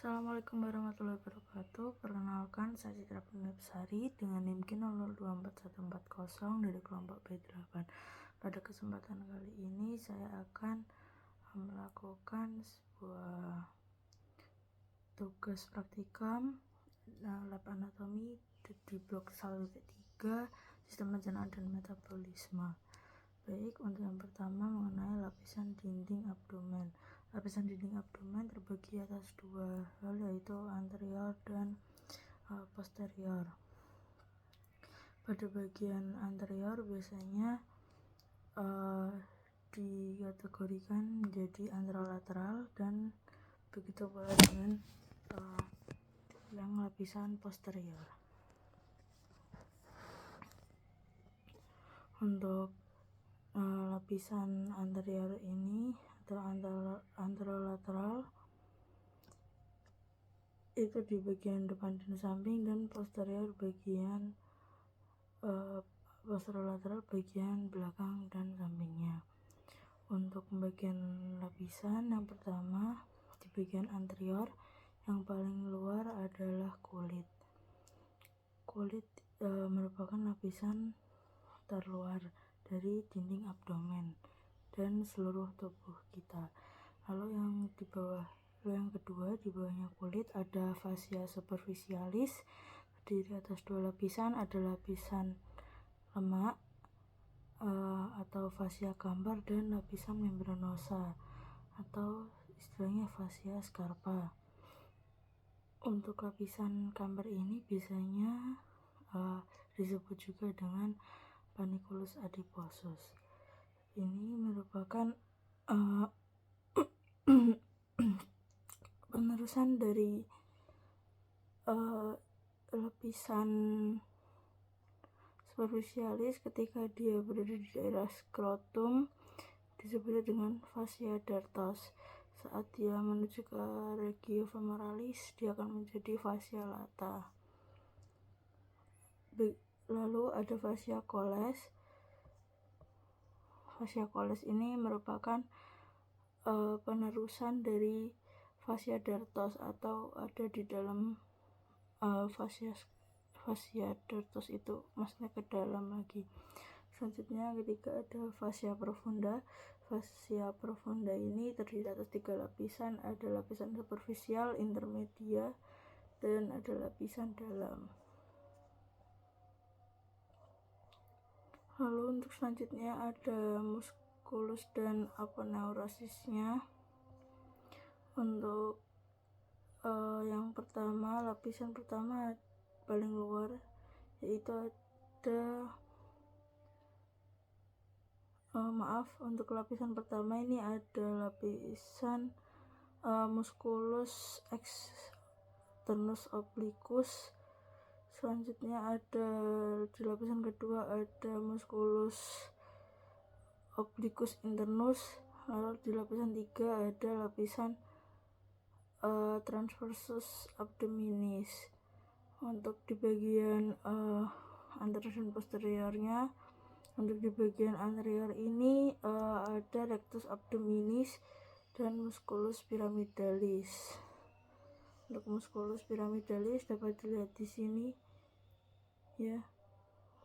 Assalamualaikum warahmatullahi wabarakatuh. Perkenalkan, saya Citra Besari dengan NIM 0241440 dari kelompok B8. Pada kesempatan kali ini saya akan melakukan sebuah tugas praktikum lab anatomi di blok 1.3 sistem pencernaan dan metabolisme. Baik, untuk yang pertama mengenai lapisan dinding abdomen. Lapisan dinding abdomen terbagi atas dua hal, yaitu anterior dan posterior. Pada bagian anterior biasanya dikategorikan menjadi anterolateral, dan begitu pula dengan yang lapisan posterior. Untuk lapisan anterior ini atau anterolateral itu di bagian depan dan samping, dan posterior bagian posterolateral bagian belakang dan sampingnya. Untuk pembagian lapisan, yang pertama di bagian anterior yang paling luar adalah kulit. Kulit merupakan lapisan terluar dari dinding abdomen dan seluruh tubuh kita. Lalu yang kedua, di bawahnya kulit ada fascia superficialis, terdiri atas dua lapisan, ada lapisan lemak atau fascia gambar, dan lapisan membranosa atau istilahnya fascia scarpa. Untuk lapisan gambar ini biasanya disebut juga dengan panniculus adiposus. Ini merupakan penerusan dari lapisan superficialis ketika dia berada di daerah skrotum, disebut dengan fascia dartos. Saat dia menuju ke regio femoralis, dia akan menjadi fascia lata. Lalu ada fascia coles. Fascia coles ini merupakan penerusan dari fascia dartos, atau ada di dalam fascia dartos itu, maksudnya ke dalam lagi. Selanjutnya ketika ada fascia profunda. Fascia profunda ini terdiri atas 3 lapisan, ada lapisan superficial, intermedia, dan ada lapisan dalam. Lalu untuk selanjutnya ada musculus dan aponeurosisnya. Untuk yang pertama, lapisan pertama paling luar, yaitu ada untuk lapisan pertama ini ada lapisan musculus externus obliquus. Selanjutnya ada di lapisan kedua ada musculus obliquus internus. Lalu di lapisan 3 ada lapisan transversus abdominis. Untuk di bagian anterior dan posteriornya, untuk di bagian anterior ini ada rectus abdominis dan musculus pyramidalis. Untuk musculus pyramidalis dapat dilihat di sini, ya,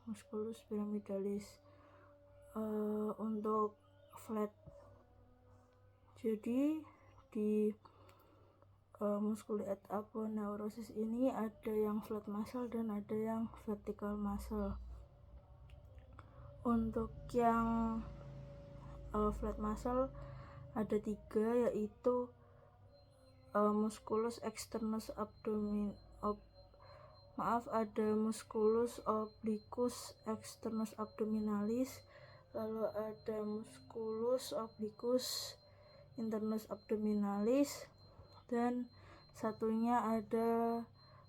musculus pyramidalis. Untuk flat, jadi di musculi aponeurosis ini ada yang flat muscle dan ada yang vertical muscle. Untuk yang flat muscle ada 3, yaitu musculus externus ada musculus obliquus externus abdominalis, lalu ada musculus obliquus internus abdominalis, dan satunya ada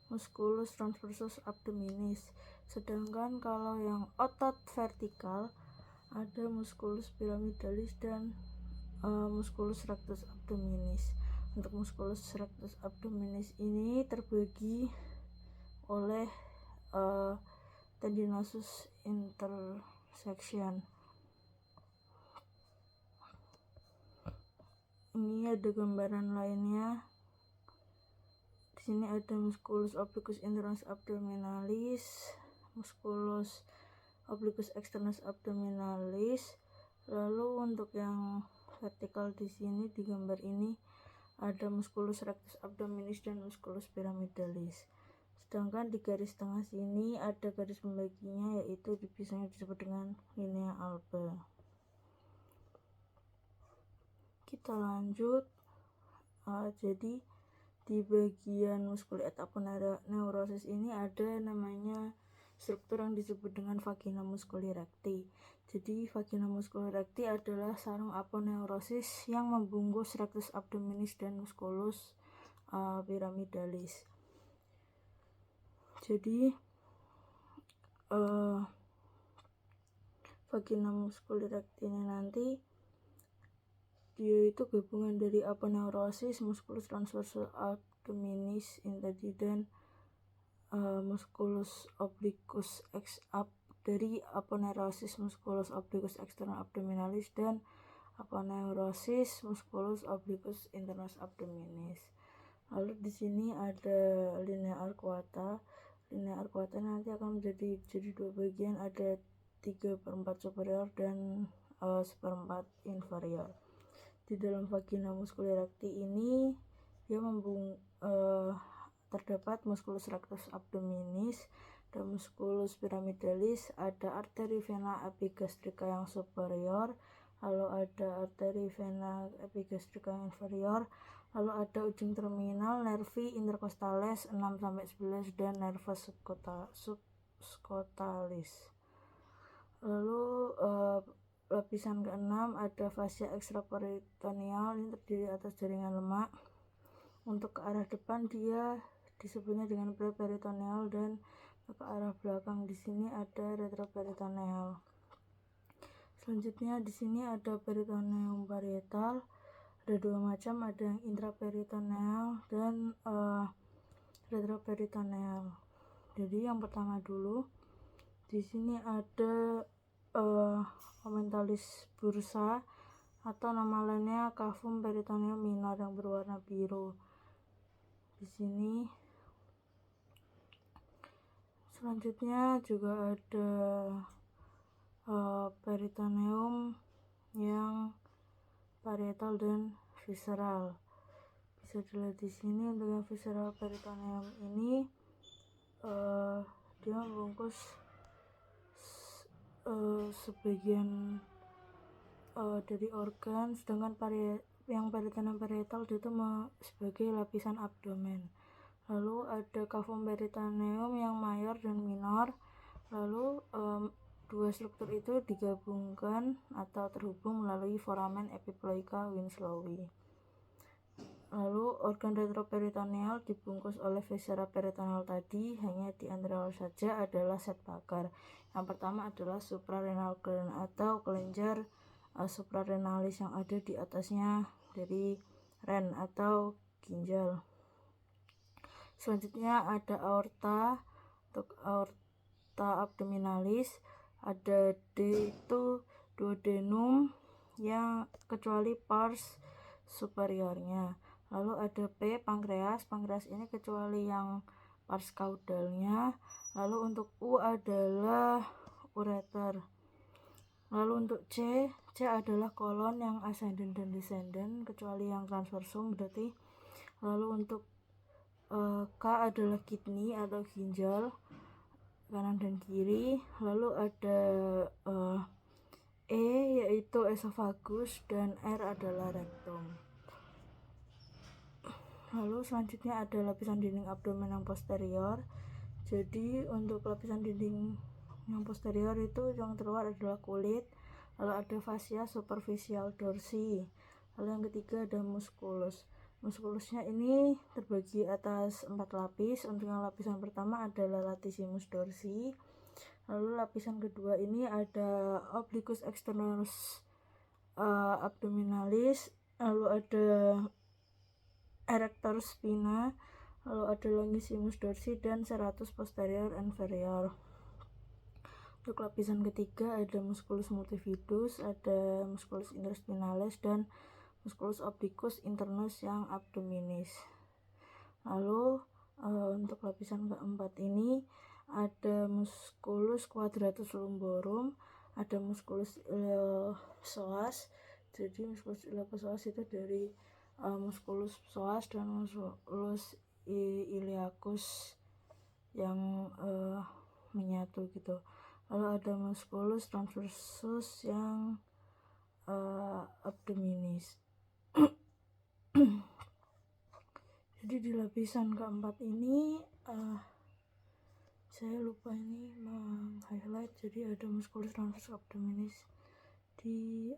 musculus transversus abdominis. Sedangkan kalau yang otot vertikal ada musculus pyramidalis dan musculus rectus abdominis. Untuk musculus rectus abdominis ini terbagi oleh tendinosus intersection. Ini ada gambaran lainnya sini ada musculus obliquus internus abdominalis, musculus obliquus externus abdominalis. Lalu untuk yang vertikal di sini di gambar ini ada musculus rectus abdominis dan musculus pyramidalis. Sedangkan di garis tengah sini ada garis pembaginya, yaitu biasanya disebut dengan linea alba. Kita lanjut. Jadi di bagian musculi et aponeurosis ini ada namanya struktur yang disebut dengan vagina musculi recti. Jadi vagina musculi recti adalah sarung aponeurosis yang membungkus rectus abdominis dan musculus pyramidalis. Jadi vagina musculi recti ini nanti dia itu gabungan dari aponeurosis, musculus transversus abdominis tadi, dan musculus obliquus dari aponeurosis musculus obliquus externus abdominalis dan aponeurosis musculus obliquus internus abdominis. Lalu di sini ada linea arcuata. Linea arcuata nanti akan jadi dua bagian, ada 3/4 superior dan 1/4 inferior. Di dalam vagina musculi recti ini dia terdapat musculus rectus abdominis dan musculus pyramidalis, ada arteri vena epigastrica yang superior, lalu ada arteri vena epigastrica yang inferior, lalu ada ujung terminal nervi intercostales 6-11 dan nervus subscotalis. Lalu lapisan keenam ada fascia extraperitoneal, ini terdiri atas jaringan lemak. Untuk ke arah depan dia disebutnya dengan preperitoneal, dan ke arah belakang di sini ada retroperitoneal. Selanjutnya di sini ada peritoneum parietal, ada dua macam, ada yang intraperitoneal dan retroperitoneal. Jadi yang pertama dulu di sini ada omentalis bursa atau nama lainnya cavum peritoneum minor yang berwarna biru. Di sini selanjutnya juga ada peritoneum yang parietal dan visceral. Bisa dilihat di sini untuk yang visceral peritoneum ini dia membungkus sebagian dari organ, sedangkan yang peritoneum parietal itu sebagai lapisan abdomen. Lalu ada cavum peritoneum yang mayor dan minor. Lalu dua struktur itu digabungkan atau terhubung melalui foramen epiploica winslowi. Lalu organ retroperitoneal dibungkus oleh viscera peritoneal tadi, hanya di antara saja adalah set bakar. Yang pertama adalah suprarenal gland atau kelenjar suprarenalis yang ada di atasnya dari ren atau ginjal. Selanjutnya ada aorta, untuk aorta abdominalis, ada D itu duodenum yang kecuali pars superiornya. Lalu ada P pankreas, pankreas ini kecuali yang pars caudalnya. Lalu untuk U adalah ureter. Lalu untuk C adalah kolon yang ascendant dan descendant kecuali yang transversum berarti. Lalu untuk K adalah kidney atau ginjal kanan dan kiri. Lalu ada E yaitu esophagus dan R adalah rectum. Lalu selanjutnya ada lapisan dinding abdomen yang posterior. Jadi untuk lapisan dinding yang posterior itu yang terluar adalah kulit. Lalu ada fascia superficial dorsi. Lalu yang ketiga ada musculus. Musculusnya ini terbagi atas 4 lapis. Untuk yang lapisan pertama adalah latissimus dorsi. Lalu lapisan kedua ini ada obliquus externus abdominalis. Lalu ada erector spina, lalu ada longissimus dorsi dan serratus posterior inferior. Untuk lapisan ketiga ada musculus multifidus, ada musculus interspinalis dan musculus obliquus internus yang abdominis. Lalu Untuk lapisan keempat ini ada musculus quadratus lumborum, ada musculus iliopsoas. Jadi musculus iliopsoas itu dari musculus psoas dan musculus iliacus yang menyatu gitu. Lalu ada musculus transversus yang abdominis. Jadi di lapisan keempat ini saya lupa ini meng-highlight, jadi ada musculus transversus abdominis di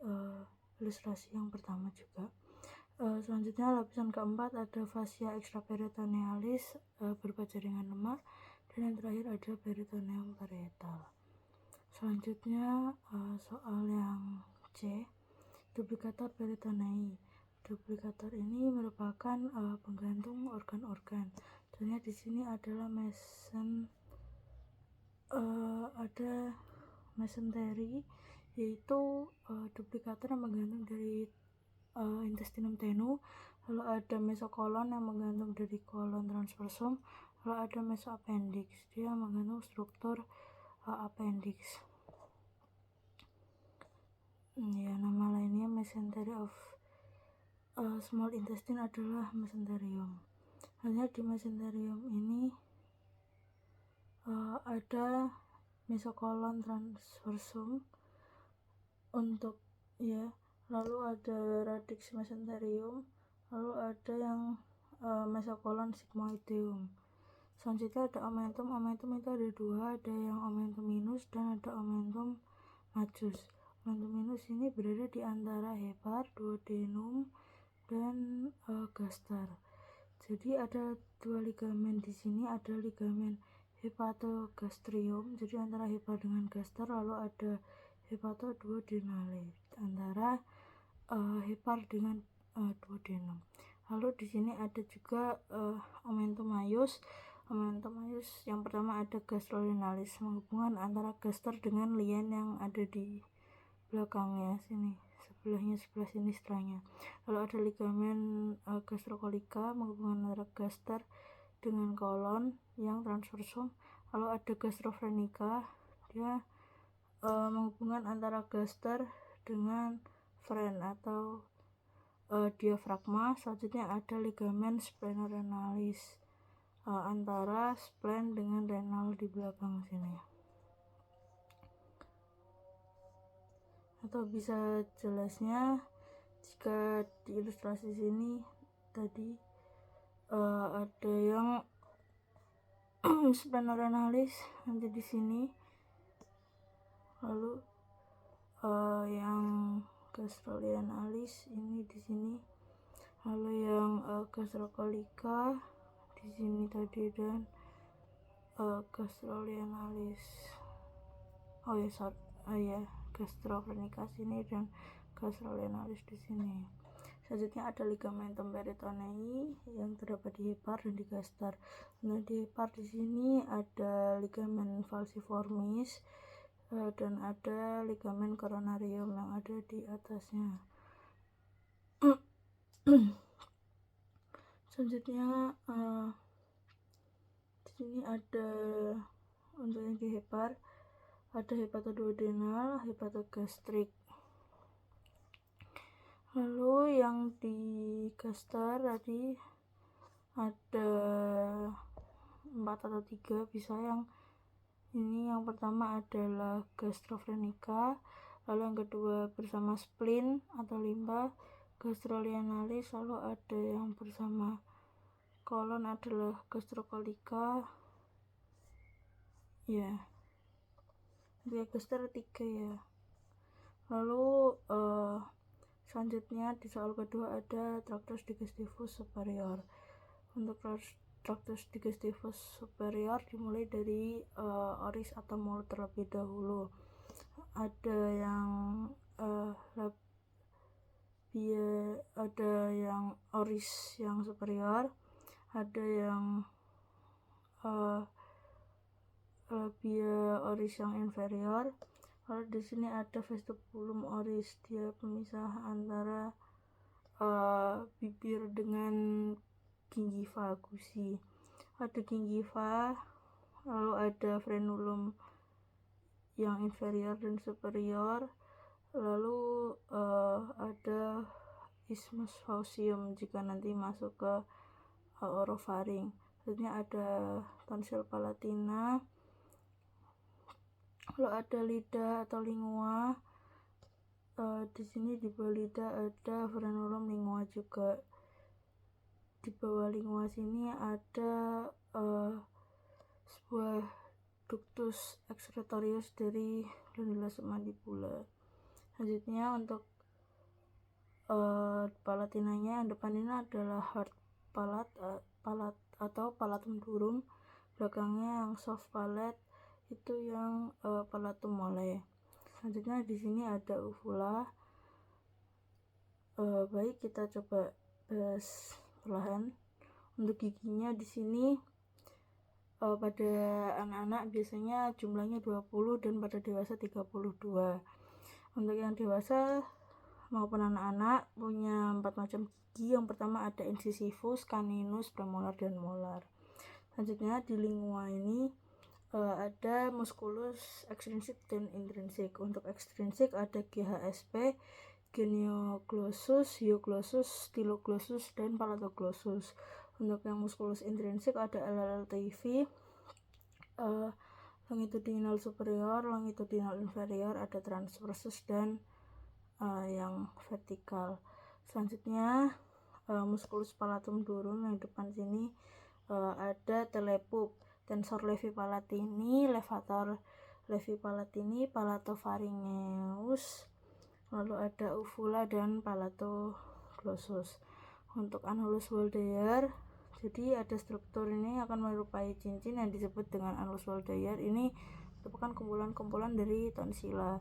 ilustrasi yang pertama juga. Selanjutnya lapisan keempat ada fascia extraperitonealis berupa jaringan lemak, dan yang terakhir ada peritoneum parietal. Selanjutnya soal yang C, duplikator peritonei. Duplikator ini merupakan penggantung organ-organ. Contohnya di sini adalah mesentery, yaitu duplikator yang menggantung dari intestinum tenue. Lalu ada mesokolon yang menggantung dari kolon transversum. Lalu ada mesoappendix, dia menggantung struktur appendix. Ya, nama lainnya mesentery of small intestine adalah mesenterium. Hanya di mesenterium ini ada mesokolon transversum untuk lalu ada radix mesenterium, lalu ada yang mesokolon sigmoideum. Selanjutnya ada omentum. Omentum itu ada dua, ada yang omentum minus dan ada omentum majus. Omentum minus ini berada di antara hepar, duodenum, dan gaster. Jadi ada dua ligamen di sini, ada ligamen hepatogastrium, jadi antara hepar dengan gaster, lalu ada hepatoduodenale antara hepar dengan duodenum. Lalu di sini ada juga omentum maius. Omentum maius yang pertama ada gastrorenalis, menghubungkan antara gaster dengan lien yang ada di belakangnya sini, sebelah sini setelahnya. Lalu ada ligamen gastrocolica, menghubungkan antara gaster dengan kolon yang transversum. Lalu ada gastrofrenica, dia menghubungkan antara gaster dengan phren atau diafragma. Selanjutnya ada ligamen splenorenalis, antara splen dengan renal di belakang sini. Atau bisa jelasnya jika di ilustrasi sini tadi ada yang splenorenalis nanti di sini, lalu yang gastrolienalis ini di sini, lalu yang gastrocolica di sini tadi, dan gastrolienalis gastrofrenica sini dan gastrolienalis di sini. Selanjutnya ada ligamentum peritonei yang terdapat di hepar dan di gaster. Nah, di hepar di sini ada ligamen falciformis dan ada ligamen coronarium yang ada di atasnya. Selanjutnya di sini ada untuk yang di hepar ada hepatoduodenal, hepatogastrik. Lalu yang di gaster tadi ada 4 atau 3 bisa. Yang ini yang pertama adalah gastrofrenica, lalu yang kedua bersama spleen atau limpa, gastrolienalis, lalu ada yang bersama kolon adalah gastrocolica. Gaster 3 ya. Lalu selanjutnya di soal kedua ada tractus digestivus superior. Untuk tractus digestivus superior dimulai dari oris atau mulut terlebih dahulu. Ada yang ada yang oris yang superior, ada yang labia oris yang inferior. Lalu di sini ada vestibulum oris, dia pemisah antara bibir dengan gigi vagusi. ada gingiva, lalu ada frenulum yang inferior dan superior, lalu ada isthmus faucium jika nanti masuk ke orofaring. Selanjutnya ada tonsil palatina, lalu ada lidah atau lingua. Di sini di bawah lidah ada frenulum lingua juga. Di bawah lingua sini ada sebuah ductus excretorius dari glandula submandibular. Selanjutnya untuk palatinanya yang depan ini adalah hard palate atau palatum durum, belakangnya yang soft palate itu yang palatum mole. Selanjutnya di sini ada uvula. Baik, kita coba bahas perlahan. Untuk giginya di sini pada anak-anak biasanya jumlahnya 20 dan pada dewasa 32. Untuk yang dewasa maupun anak-anak punya 4 macam gigi. Yang pertama ada incisivus, caninus, premolar, dan molar. Selanjutnya di lingua ini ada musculus extrinsik dan intrinsik. Untuk extrinsik ada GHSP, genioglossus, hyoglossus, styloglossus, dan palatoglossus. Untuk yang musculus intrinsik ada LLTV, longitudinal superior, longitudinal inferior, ada transversus, dan yang vertikal. Selanjutnya musculus palatum durum yang depan sini ada telepup, tensor levi palatini, levator levi palatini, palatopharyngeus, lalu ada uvula dan palatoglossus. Untuk annulus Waldeyer, jadi ada struktur ini akan menyerupai cincin yang disebut dengan annulus Waldeyer. Ini merupakan kumpulan-kumpulan dari tonsila.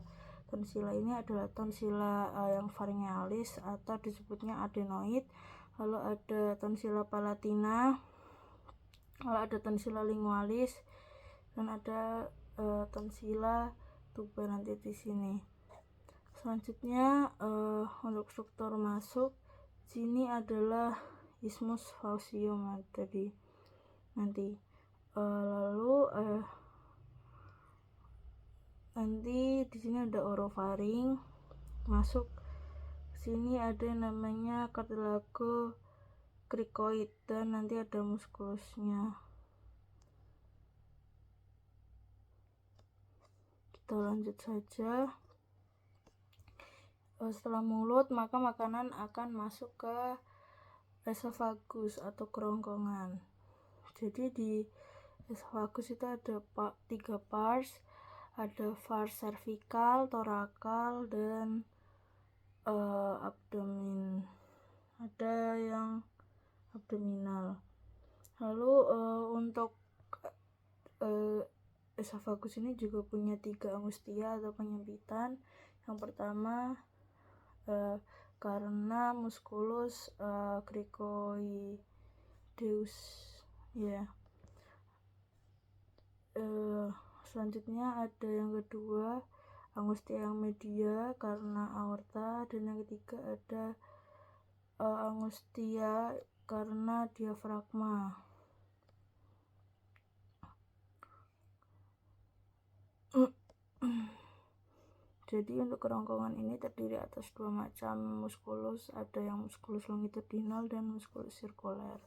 Tonsila ini adalah tonsila yang pharyngealis atau disebutnya adenoid. Lalu ada tonsila palatina, lalu ada tonsila lingualis, dan ada tonsila tuba nanti di sini. Selanjutnya untuk struktur masuk sini adalah isthmus faucium tadi nanti. Lalu nanti di sini ada orofaring masuk. Sini ada namanya cartilago cricoid dan nanti ada muskulusnya. Kita lanjut saja. Setelah mulut, maka makanan akan masuk ke esophagus atau kerongkongan. Jadi di esophagus itu ada 3 parts, ada pars cervical, thoracal, dan abdomen. Ada yang abdominal. Lalu untuk esophagus ini juga punya 3 angustia atau penyempitan. Yang pertama karena musculus cricoideus ya. Selanjutnya ada yang kedua angustia yang media karena aorta, dan yang ketiga ada angustia karena diafragma. Jadi untuk kerongkongan ini terdiri atas 2 macam muskulus, ada yang muskulus longitudinal dan muskulus sirkuler.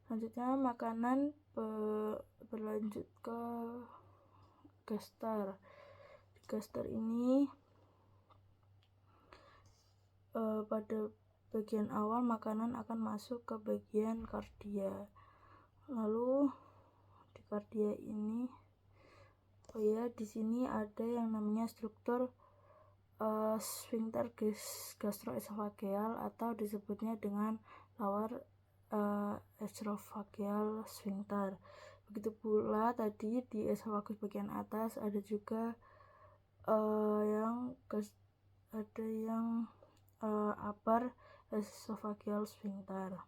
Selanjutnya makanan berlanjut ke gaster. Di gaster ini pada bagian awal makanan akan masuk ke bagian kardia. Lalu di kardia ini di sini ada yang namanya struktur sphincter gastroesophageal atau disebutnya dengan lower esophageal sphincter. Begitu pula tadi di esophagus bagian atas ada juga upper esophageal sphincter.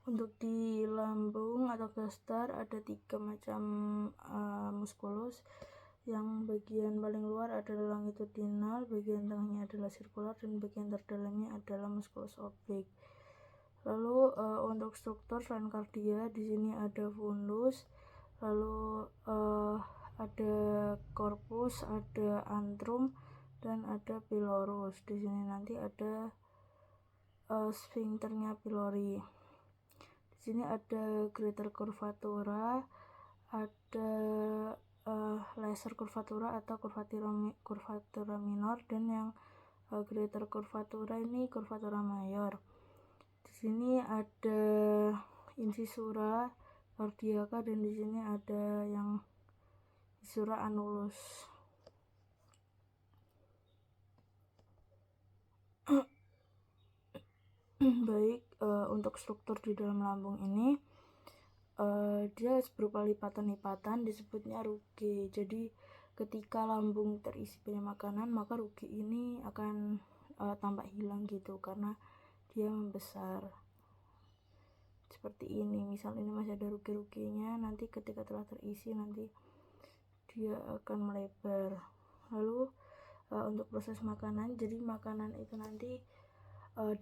Untuk di lambung atau gaster ada 3 macam muskulus. Yang bagian paling luar adalah longitudinal, bagian tengahnya adalah sirkular, dan bagian terdalamnya adalah muskulus oblik. Lalu untuk untuk struktur selain kardia di sini ada fundus, lalu ada corpus, ada antrum, dan ada pylorus. Di sini nanti ada sphincternya pylori. Di sini ada greater curvatura, ada lesser curvatura atau curvatura minor, dan yang greater curvatura ini curvatura mayor. Di sini ada incisura cardiaca, dan di sini ada yang incisura annulus. Baik, untuk struktur di dalam lambung ini dia berupa lipatan-lipatan, disebutnya rugae. Jadi ketika lambung terisi banyak makanan, maka rugae ini akan tampak hilang gitu karena dia membesar. Seperti ini, misal ini masih ada rugae-rugenya, nanti ketika telah terisi nanti dia akan melebar. Lalu untuk proses makanan, jadi makanan itu nanti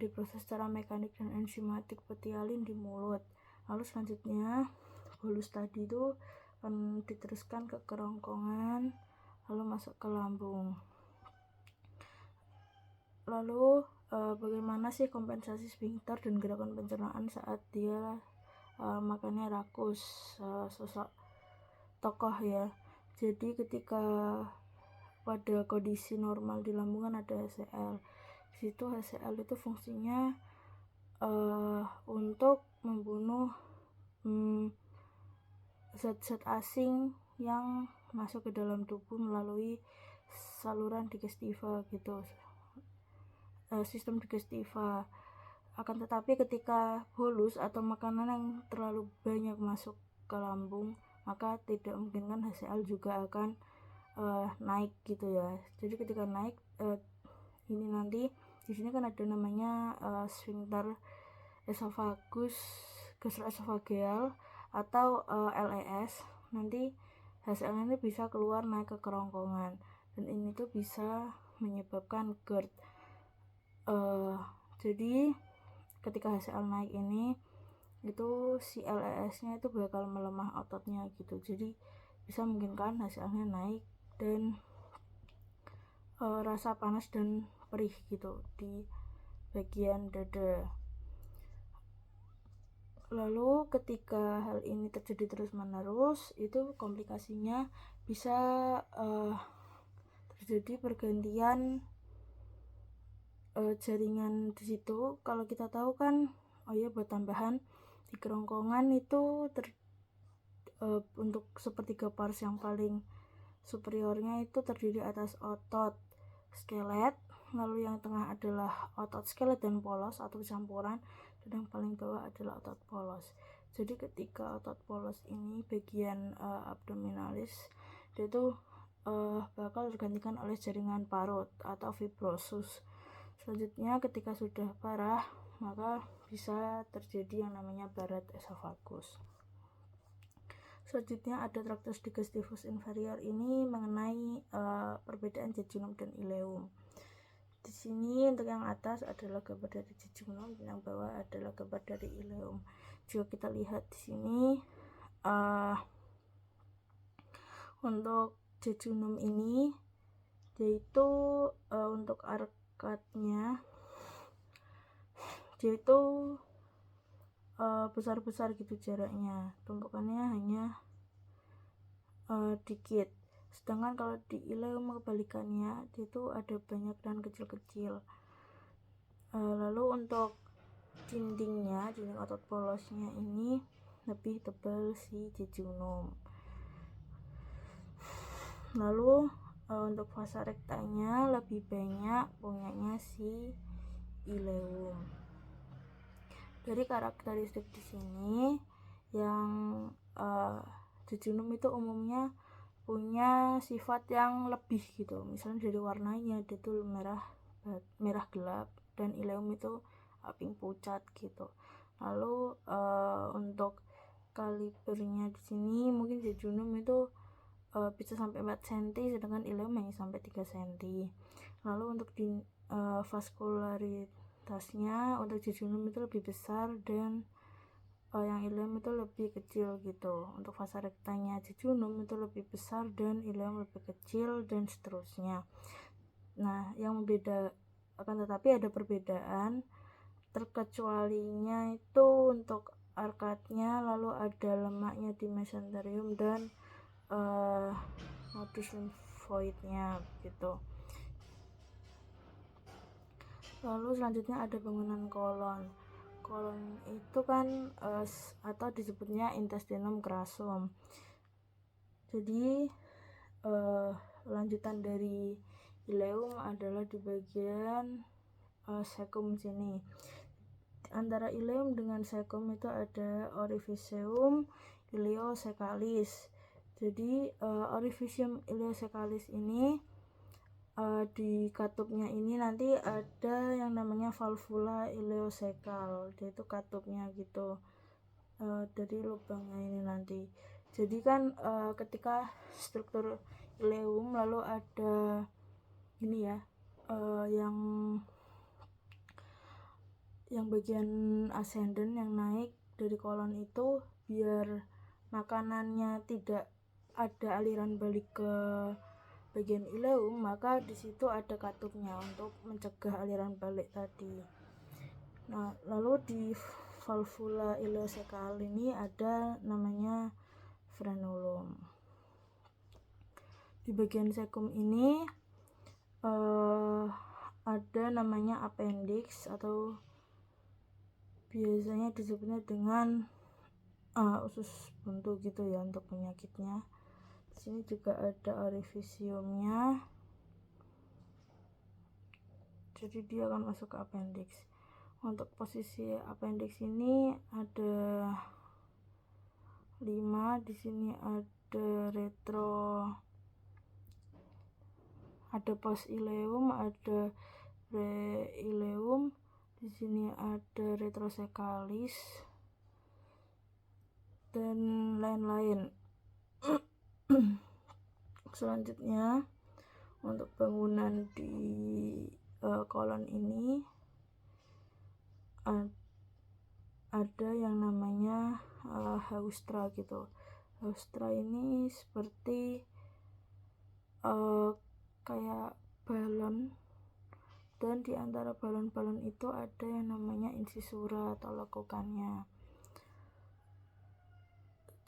diproses secara mekanik dan enzimatik petialin di mulut. Lalu selanjutnya bolus tadi itu akan diteruskan ke kerongkongan, lalu masuk ke lambung. Lalu bagaimana sih kompensasi sphincter dan gerakan pencernaan saat dia makannya rakus? Sosok tokoh ya. Jadi ketika pada kondisi normal di lambung kan ada HCl. Di situ HCl itu fungsinya untuk membunuh zat-zat asing yang masuk ke dalam tubuh melalui saluran digestiva gitu, sistem digestiva. Akan tetapi ketika bolus atau makanan yang terlalu banyak masuk ke lambung, maka tidak memungkinkan HCl juga akan naik gitu ya. Jadi ketika naik ini nanti di sini kan ada namanya sphincter esophagus gastroesophageal atau LES. Nanti HCl ini bisa keluar naik ke kerongkongan, dan ini tuh bisa menyebabkan GERD. Jadi ketika HCl naik ini itu si LES nya itu bakal melemah ototnya gitu, jadi bisa memungkinkan HCl nya naik dan rasa panas dan perih gitu di bagian dada. Lalu ketika hal ini terjadi terus menerus, itu komplikasinya bisa terjadi pergantian jaringan di situ. Kalau kita tahu kan, buat tambahan di kerongkongan itu untuk sepertiga pars yang paling superiornya itu terdiri atas otot skelet, lalu yang tengah adalah otot skelet dan polos atau campuran, dan yang paling bawah adalah otot polos. Jadi ketika otot polos ini bagian abdominalis, dia itu bakal tergantikan oleh jaringan parut atau fibrosus. Selanjutnya ketika sudah parah, maka bisa terjadi yang namanya barat esophagus. Selanjutnya ada traktus digestivus inferior, ini mengenai perbedaan jejunum dan ileum. Di sini untuk yang atas adalah gambar dari jejunum, dan yang bawah adalah gambar dari ileum. Jika kita lihat di sini untuk jejunum ini, yaitu untuk arkadnya yaitu besar-besar gitu jaraknya, tumpukannya hanya dikit. Sedangkan kalau di ileum kebalikannya, itu ada banyak dan kecil-kecil. Lalu untuk dinding otot polosnya ini lebih tebal si jejunum. Lalu untuk fasa rektanya lebih banyak punyanya si ileum. Dari karakteristik di sini, yang jejunum itu umumnya punya sifat yang lebih gitu. Misalnya dari warnanya, dia tuh merah gelap, dan ileum itu pink pucat gitu. Lalu untuk kalibernya di sini mungkin jejunum itu bisa sampai 4 cm, sedangkan ileum hanya sampai 3 cm. Lalu untuk di vaskularitasnya untuk jejunum itu lebih besar dan yang ileum itu lebih kecil gitu. Untuk vasa rectanya jejunum itu lebih besar dan ileum lebih kecil dan seterusnya. Nah, yang beda akan tetapi ada perbedaan, terkecualinya itu untuk arkadnya, lalu ada lemaknya di mesenterium dan nodus limfoidnya gitu. Lalu selanjutnya ada bangunan kolon. Kolon itu kan atau disebutnya intestinum crassum. Jadi lanjutan dari ileum adalah di bagian cecum sini. Antara ileum dengan cecum itu ada orificium ileocecalis. Jadi orificium ileocecalis ini di katupnya ini nanti ada yang namanya valvula ileocecal, dia itu katupnya gitu, dari lubangnya ini nanti. Jadi kan ketika struktur ileum lalu ada ini ya, yang bagian ascendant yang naik dari kolon itu, biar makanannya tidak ada aliran balik ke bagian ileum, maka di situ ada katupnya untuk mencegah aliran balik tadi. Nah, lalu di valvula ileocecal ini ada namanya frenulum. Di bagian cecum ini ada namanya appendix atau biasanya disebutnya dengan usus buntu gitu ya untuk penyakitnya. Di sini juga ada orificiumnya, jadi dia akan masuk ke appendix. Untuk posisi appendix ini ada 5. Di sini ada post ileum, ada pre-ileum, di sini ada retrocecalis dan lain-lain. Selanjutnya untuk bangunan di kolon ini ada yang namanya haustra gitu. Haustra ini seperti kayak balon, dan di antara balon-balon itu ada yang namanya incisura atau lekukannya.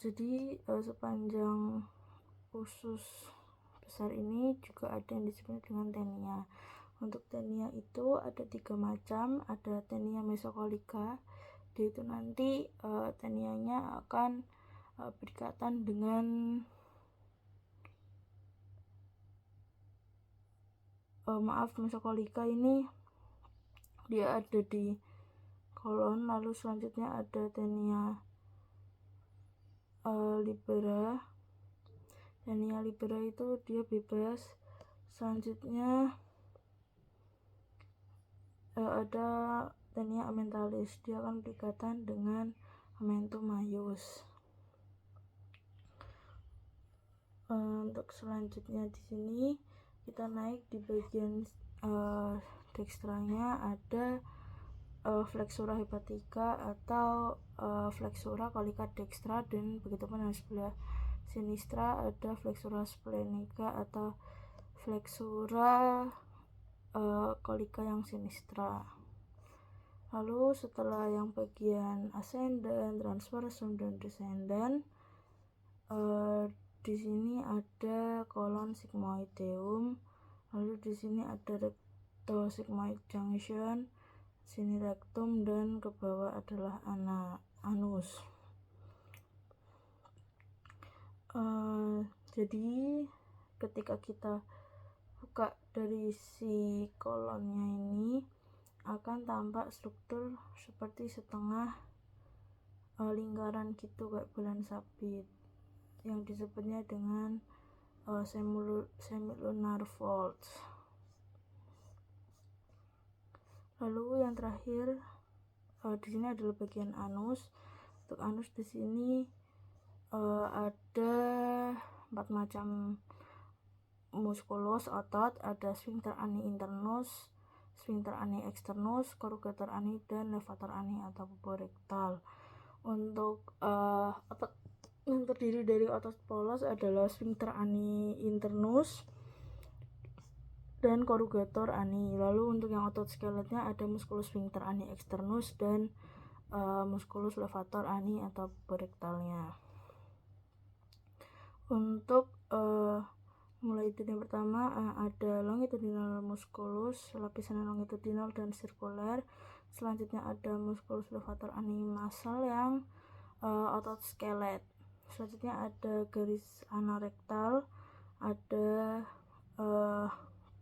Jadi sepanjang usus besar ini juga ada yang disebut dengan tenia. Untuk tenia itu ada 3 macam. Ada tenia mesocolica, dia itu nanti tenianya akan berikatan dengan mesocolica ini dia ada di kolon. Lalu selanjutnya ada tenia libera. Tenia libera itu dia bebas. Selanjutnya ada tenia amentalis, dia akan berikatan dengan amentum maius. Untuk selanjutnya di sini kita naik di bagian dextranya, ada flexura hepatica atau flexura colica dextra, dan begitupun dengan sebelah sinistra ada flexura splenica atau flexura colica yang sinistra. Lalu setelah yang bagian ascendant, transversum dan descendant, di sini ada kolon sigmoideum, lalu di sini ada recto sigmoid junction, sini rectum, dan ke bawah adalah anus. Jadi ketika kita buka dari si kolonnya ini akan tampak struktur seperti setengah lingkaran gitu kayak bulan sabit, yang disebutnya dengan semilunar folds. Lalu yang terakhir di sini adalah bagian anus. Untuk anus di sini ada 4 macam musculus otot, ada sphincter ani internus, sphincter ani externus, corrugator ani, dan levator ani atau puborektal. Untuk otot yang terdiri dari otot polos adalah sphincter ani internus dan corrugator ani. Lalu untuk yang otot skeletnya ada musculus sphincter ani externus dan musculus levator ani atau rectalnya. Untuk mulai itu yang pertama ada longitudinal musculus, lapisan longitudinal dan sirkuler. Selanjutnya ada musculus levator ani muscle yang otot skelet. Selanjutnya ada garis anarektal, ada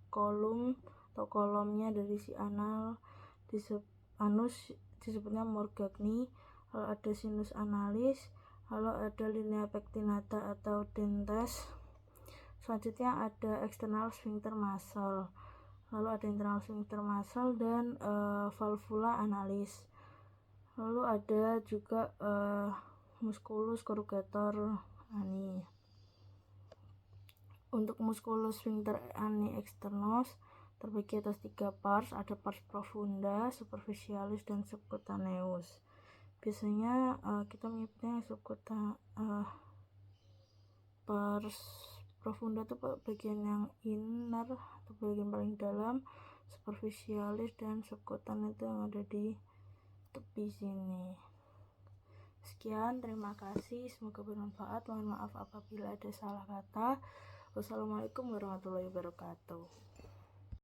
kolom atau kolomnya dari si anal anus disebutnya morgagni. Lalu ada sinus analis, lalu ada linea pectinata atau dentes. Selanjutnya ada external sphincter muscle, lalu ada internal sphincter muscle dan valvula analis. Lalu ada juga musculus corrugator ani. Untuk musculus sphincter ani externus terbagi atas 3 pars, ada pars profunda, superficialis dan subcutaneus. Biasanya kita menyebutnya pars profunda itu bagian yang inner atau bagian paling dalam, superficialis dan subcutaneus itu yang ada di tepi sini. Sekian, terima kasih, semoga bermanfaat. Mohon maaf apabila ada salah kata. Wassalamualaikum warahmatullahi wabarakatuh.